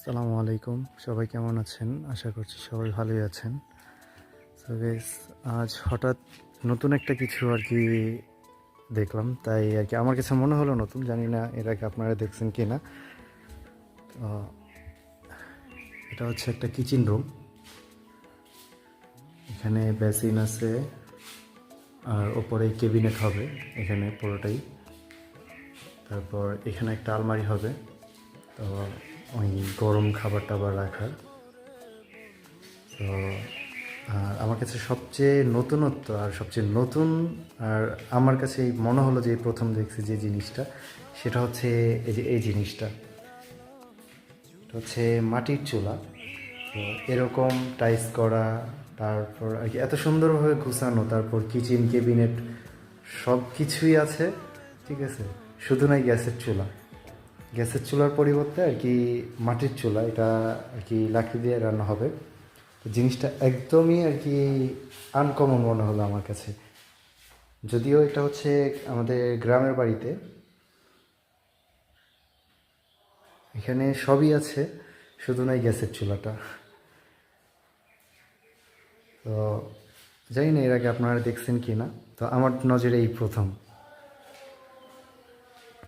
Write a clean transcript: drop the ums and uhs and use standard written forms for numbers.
আসসালামু আলাইকুম, সবাই কেমন আছেন? আশা করছি সবাই ভালোই আছেন। সো গাইস, আজ হঠাৎ নতুন একটা কিছু আর কি দেখলাম, তাই আর কি আমার কাছে মনে হলো নতুন, জানি না এর আগে আপনারা দেখছেন কি না। এটা হচ্ছে একটা কিচেন রুম। এখানে বেসিন আছে আর ওপরে কেবিনেট হবে এখানে পুরোটাই। তারপর এখানে একটা আলমারি হবে, তো ওই গরম খাবার টাবার রাখার। তো আর আমার কাছে সবচেয়ে নতুনত্ব আর সবচেয়ে নতুন আর আমার কাছে মনে হলো যে প্রথম দেখছি যে জিনিসটা, সেটা হচ্ছে এই জিনিসটা। এটা হচ্ছে মাটির চুলা। তো এরকম টাইস করা, তারপর আর কি এত সুন্দরভাবে গুছানো, তারপর কিচেন কেবিনেট সব কিছুই আছে, ঠিক আছে। শুধু নাই গ্যাসের চুলা, গ্যাসের চুলার পরিবর্তে আর কি মাটির চুলা, এটা আর কি লাকড়ি দিয়ে রান্না হবে। তো জিনিসটা একদমই আর কি আনকমন মনে হলো আমার কাছে। যদিও এটা হচ্ছে আমাদের গ্রামের বাড়িতে, এখানে সবই আছে, শুধু নাই গ্যাসের চুলাটা। তো জানি না এর আগে আপনারা দেখছেন কি না, তো আমার নজরে এই প্রথম।